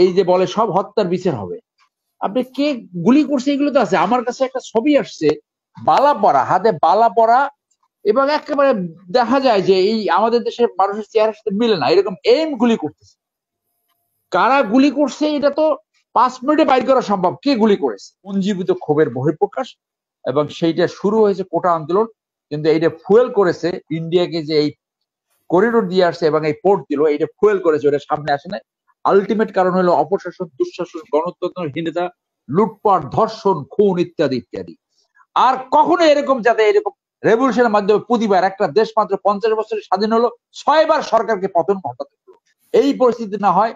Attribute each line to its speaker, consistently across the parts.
Speaker 1: এই যে বলে সব হত্যার বিচার হবে। আপনি কে গুলি করছে এগুলো তো আছে। আমার কাছে একটা ছবি আসছে, বালা পরা, হাতে বালা পরা, এবং একেবারে দেখা যায় যে এই আমাদের দেশের মানুষের চেহারার সাথে মিলে না, এরকম এম গুলি করতেছে। কারা গুলি করছে এটা তো 5 মিনিটে বাইর করা সম্ভব, কে গুলি করেছে। পুঞ্জীভূত ক্ষোভের বহিঃপ্রকাশ, এবং সেইটা শুরু হয়েছে কোটা আন্দোলন, কিন্তু এইটা ফুয়েল করেছে ইন্ডিয়াকে যে এই করিডোর দিয়ে আসছে এবং এই পোর্ট দিল, এটা ফুয়েল করেছে, ওটা সামনে আসে না। আলটিমেট কারণ হলো অপশাসন, দুঃশাসন, গণতন্ত্রহীনতা, লুটপাট, ধর্ষণ, খুন ইত্যাদি ইত্যাদি। আর কখনো এরকম যাতে এরকম রেভলিউশনের মাধ্যমে প্রতিবার একটা দেশ মাত্র 50 বছরে স্বাধীন হলো 6বার সরকারকে পতন ঘটাতে হলো, এই পরিস্থিতি না হয়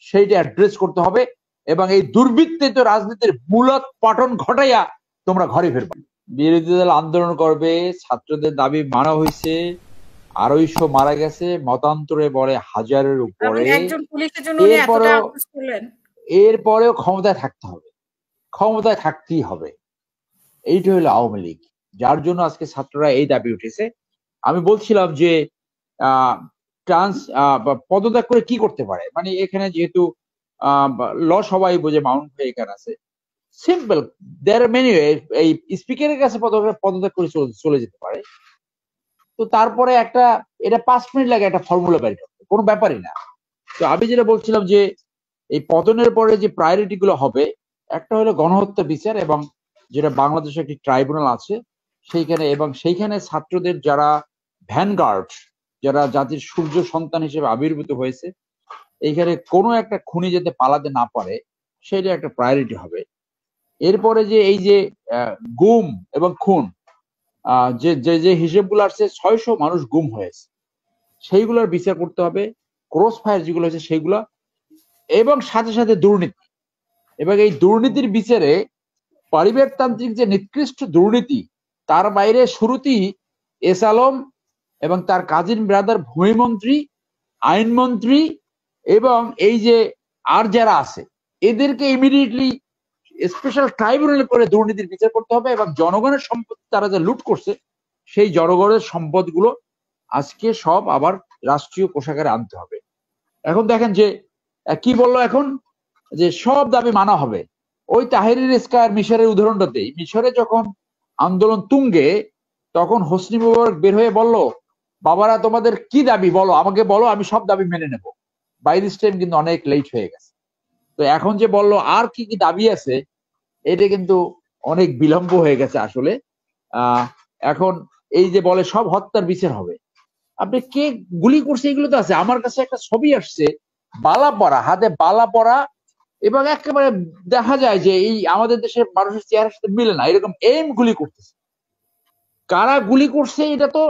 Speaker 1: সেইটা অ্যাড্রেস করতে হবে। এবং এই দুর্বৃত্তিত রাজনীতির মূলত পতন ঘটাইয়া তোমরা ঘরে ফিরবে। বিরোধী দল আন্দোলন করবে, ছাত্রদের দাবি মানা হয়েছে, 250 মারা গেছে, মতান্তরে বলে হাজারের উপরে। এরপরেও ক্ষমতায় থাকতে হবে, ক্ষমতায় থাকতেই হবে। এইটা হলো আওয়ামী লীগ, যার জন্য আজকে ছাত্ররা এই দাবি উঠেছে। আমি বলছিলাম যে পদত্যাগ করে কি করতে পারে, মানে এখানে যেহেতু ল সবাই বোঝে, মাউন্ট ভাই এখানে আছে, সিম্পল, দেয়ার মেনি, এই স্পিকারের কাছে পদত্যাগ করে চলে যেতে পারে। তো তারপরে একটা এটা 5 মিনিট লাগে একটা ফর্মুলা বের করতে, কোনো ব্যাপারই না। তো আমি যেটা বলছিলাম যে এই পতনের পরে যে প্রায়োরিটি গুলো হবে, একটা হলো গণহত্যা বিচার, এবং যেটা বাংলাদেশে একটি ট্রাইব্যুনাল আছে সেইখানে, এবং সেইখানে ছাত্রদের যারা ভ্যানগার্ড, যারা জাতির সূর্য সন্তান হিসেবে আবির্ভূত হয়েছে, এইখানে কোনো একটা খুনি যাতে পালাতে না পারে, সেটা একটা প্রায়োরিটি হবে। এরপরে যে এই যে গুম এবং খুন, যে যে যে হিসেবগুলো আসছে 600 মানুষ গুম হয়েছে, সেইগুলোর বিচার করতে হবে। ক্রস ফায়ার যেগুলো হয়েছে সেইগুলা, এবং সাথে সাথে দুর্নীতি, এবং এই দুর্নীতির বিচারে পরিবারতান্ত্রিক যে নিকৃষ্ট দুর্নীতি, তার বাইরে শুরুতেই এস আলম এবং তার কাজিন ব্রাদার ভূমিমন্ত্রী, আইনমন্ত্রী, এবং এই যে আর যারা আছে, এদেরকে ইমিডিয়েটলি স্পেশাল ট্রাইব্যুনাল করে দুর্নীতির বিচার করতে হবে, এবং জনগণের সম্পদ তারা যে লুট করছে, সেই জনগণের সম্পদগুলো আজকে সব আবার রাষ্ট্রীয় কোষাগারে আনতে হবে। এখন দেখেন যে কি বললো এখন, যে সব দাবি মানা হবে। ওই তাহিরির স্কয়ার মিশরের উদাহরণটা দেই। মিশরে যখন আন্দোলন তুঙ্গে, তখন হোসনি মুবারক বের হয়ে বলল, বাবারা তোমাদের কি দাবি বলো, আমাকে বলো, আমি সব দাবি মেনে নেব। বাই দিস টাইম কিন্তু অনেক লেট হয়ে গেছে। তো এখন যে বললো আর কি কি দাবি আছে, এটা কিন্তু অনেক বিলম্ব হয়ে গেছে আসলে। এখন এই যে বলে সব হত্যার বিচার হবে, আপনি কে গুলি করছে এগুলো তো আছে। আমার কাছে একটা ছবি আসছে, বালা পরা, হাতে বালা পরা, এবং একেবারে দেখা যায় যে এই আমাদের দেশের মানুষের চেহারার সাথে মিলে না, এরকম এম গুলি করতেছে। কারা গুলি করছে এটা তো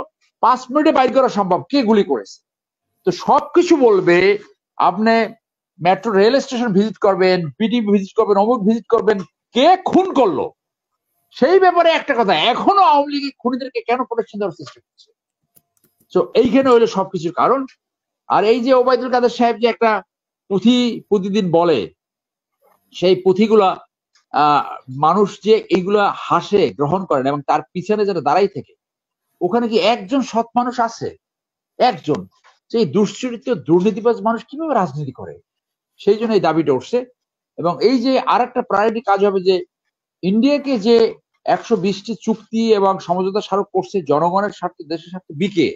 Speaker 1: 5 মিনিটে বাইর করা সম্ভব, কে গুলি করেছে। তো সবকিছু বলবে। আপনি মেট্রো রেল স্টেশন ভিজিট করবেন, পিটি ভিজিট করবেন, অমুক ভিজিট করবেন, কে খুন করলো সেই ব্যাপারে একটা কথা, এখনো আওয়ামী লীগ খুনিদেরকে কেন প্রোটেকশন দেওয়ার চেষ্টা করছে। তো এইখানে হইলো সবকিছুর কারণ। আর এই যে ওবায়দুল কাদের সাহেব যে একটা পুঁথি প্রতিদিন বলে, সেই পুঁথিগুলা মানুষ যে এইগুলা হাসে, গ্রহণ করেন, এবং তার পিছনে যারা দাঁড়াই থেকে, ওখানে কি একজন সৎ মানুষ আছে? একজন? সেই দুশ্চরিত্র দুর্নীতিবাজ মানুষ কিভাবে রাজনীতি করে? সেই জন্য এই দাবিটা উঠছে। এবং এই যে আর একটা প্রায়োরিটি কাজ হবে, যে ইন্ডিয়াকে যে 120টি চুক্তি এবং সমঝোতা স্মারক করছে জনগণের স্বার্থে, দেশের স্বার্থে বিকে,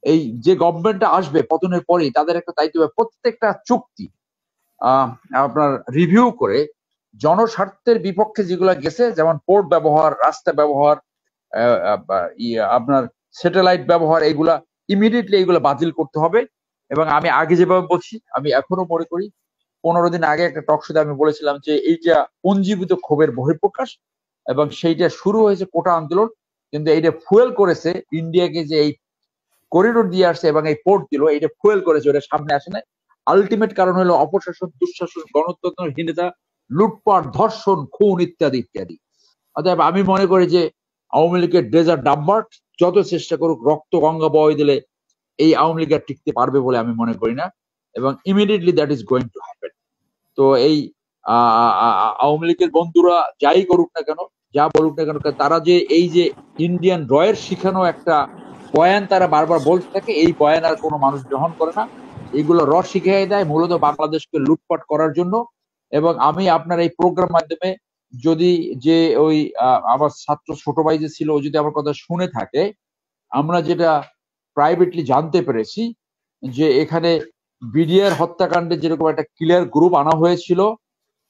Speaker 1: এই যে গভর্নমেন্টটা আসবে পতনের পরেই, তাদের একটা দায়িত্ব হবে প্রত্যেকটা চুক্তি আপনার রিভিউ করে জনস্বার্থের বিপক্ষে যেগুলো গেছে, যেমন পোর্ট ব্যবহার, রাস্তা ব্যবহার, আপনার স্যাটেলাইট ব্যবহার, এইগুলা ইমিডিয়েটলি এইগুলো বাতিল করতে হবে। এবং আমি আগে যেভাবে বলছি, আমি এখনো মনে করি, 15 দিন আগে একটা টক শোতে আমি বলেছিলাম যে এইটা পুঞ্জীভূত ক্ষোভের বহিঃপ্রকাশ, এবং সেইটা শুরু হয়েছে কোটা আন্দোলন, কিন্তু এইটা ফুয়েল করেছে ইন্ডিয়াকে যে এই করিডোর দিয়ে আসছে এবং এই পোর্ট দিল, এটা ফুয়েল করেছে, ওটা সামনে আসে না। আলটিমেট কারণ হলো অপশাসন, দুঃশাসন, গণতন্ত্রহীনতা, লুটপাট, ধর্ষণ, খুন ইত্যাদি ইত্যাদি। অতএব আমি মনে করি যে আওয়ামী লীগের ডেজার্ট ডাম্বার্ট যত চেষ্টা করুক, রক্ত গঙ্গা বয় দিলে এই আওয়ামী লীগ আর টিকতে পারবে বলে আমি মনে করি না, এবং immediately that is going to happen. তো এই আওয়ামী লীগের বন্ধুরা যাই করুক না কেন, যা বলুক না কেন, তারা যে এই যে ইন্ডিয়ান রয়ের শিখানো একটা বয়ান তারা বারবার বলতে থাকে, এই বয়ান আর কোনো মানুষ গ্রহণ করে না। এগুলো রস শিখিয়ে দেয় মূলত বাংলাদেশকে লুটপাট করার জন্য। এবং আমি আপনার এই প্রোগ্রাম মাধ্যমে যদি যে ওই আমার ছাত্র ছোট ভাই যে ছিল ও যদি আমার কথা শুনে থাকে, আমরা যেটা প্রাইভেটলি জানতে পেরেছি যে এখানে বিডিআর হত্যাকাণ্ডে যেরকম একটা ক্লিয়ার গ্রুপ আনা হয়েছিল,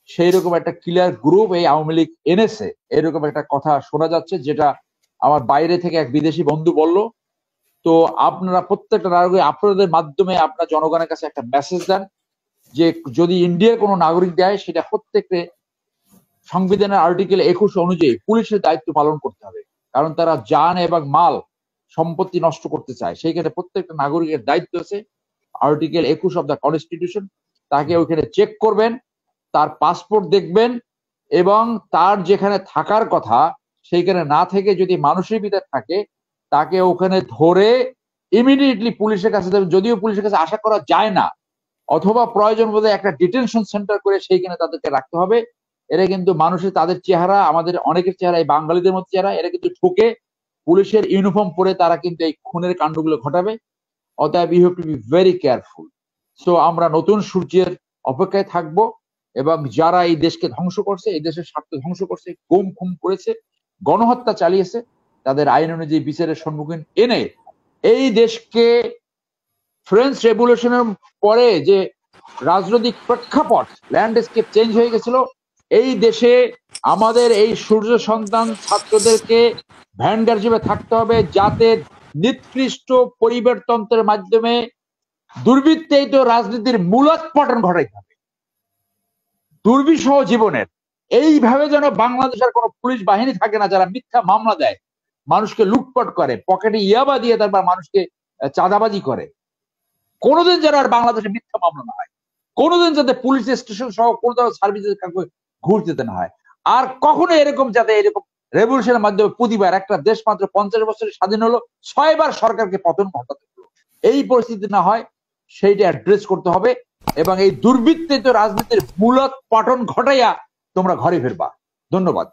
Speaker 1: সেই রকম একটা ক্লিয়ার গ্রুপ এই আওয়ামী লীগ এনেছে, এরকম একটা কথা শোনা যাচ্ছে, যেটা আমার বাইরে থেকে এক বিদেশি বন্ধু বলল। তো আপনারা প্রত্যেকটা নাগরিক আপনাদের মাধ্যমে আপনার জনগণের কাছে একটা মেসেজ দেন যে যদি ইন্ডিয়ার কোনো নাগরিক দেয় সেটা প্রত্যেককে সংবিধানের আর্টিকেল 21 অনুযায়ী পুলিশের দায়িত্ব পালন করতে হবে, কারণ তারা জান এবং মাল সম্পত্তি নষ্ট করতে চায়। সেইখানে প্রত্যেকটা নাগরিকের দায়িত্ব আছে, আর্টিকেল 21 অফ দ্য কনস্টিটিউশন। তাকে ওইখানে চেক করবেন, তার পাসপোর্ট দেখবেন, এবং তার যেখানে থাকার কথা সেইখানে না থেকে যদি মানুষের ভিতরে থাকে তাকে ওখানে ধরে ইমিডিয়েটলি পুলিশের কাছে দেবেন, যদিও পুলিশের কাছে আশা করা যায় না, অথবা প্রয়োজন বোধে একটা ডিটেনশন সেন্টার করে সেইখানে তাদেরকে রাখতে হবে। এরা কিন্তু মানুষের তাদের চেহারা, আমাদের অনেকের চেহারা, এই বাঙালিদের মধ্যে চেহারা, এরা কিন্তু ঠকে পুলিশের ইউনিফর্ম পরে তারা কিন্তু এই খুনের কাণ্ডগুলো ঘটাবে। অতএব you have to be very careful. So আমরা নতুন সূর্যের অপেক্ষায় থাকব, এবং যারা এই দেশকে ধ্বংস করছে, এই দেশের স্বার্থ ধ্বংস করছে, গুম খুম করেছে, গণহত্যা চালিয়েছে, তাদের আইন অনুযায়ী বিচারের সম্মুখীন এনে এই দেশকে ফ্রেঞ্চ রেভলিউশনের পরে যে রাজনৈতিক প্রেক্ষাপট, ল্যান্ডস্কেপ চেঞ্জ হয়ে গেছিল, এই দেশে আমাদের এই সূর্য সন্তান ছাত্রদেরকে ভ্যানগার হিসেবে থাকতে হবে, যাতে নিকৃষ্ট পরিবারতন্ত্রের মাধ্যমে দুর্বৃত্তায়িত রাজনীতির মূলোৎপাটন ঘটাইতে হবে দুর্বিষহ জীবনের। এইভাবে যেন বাংলাদেশের কোনো পুলিশ বাহিনী থাকে না যারা মিথ্যা মামলা দেয়, মানুষকে লুটপাট করে, পকেটে ইয়াবা দিয়ে তারপর মানুষকে চাঁদাবাজি করে। কোনোদিন যেন আর বাংলাদেশে মিথ্যা মামলা না হয়, কোনোদিন যাতে পুলিশ স্টেশন সহ কোনো ধরনের সার্ভিসেস কাউকে ঘুষ দিতে না হয়, আর কখনো এরকম যাতে এরকম রেভলিউশনের মাধ্যমে প্রতিবার একটা দেশ মাত্র 50 বছরে স্বাধীন হলো, 6 বার সরকারকে পতন ঘটাতে হলো, এই পরিস্থিতি না হয় সেইটা অ্যাড্রেস করতে হবে। এবং এই দুর্বৃত্তিত রাজনীতির মূলোৎপাটন ঘটাইয়া তোমরা ঘরে ফিরবা। ধন্যবাদ।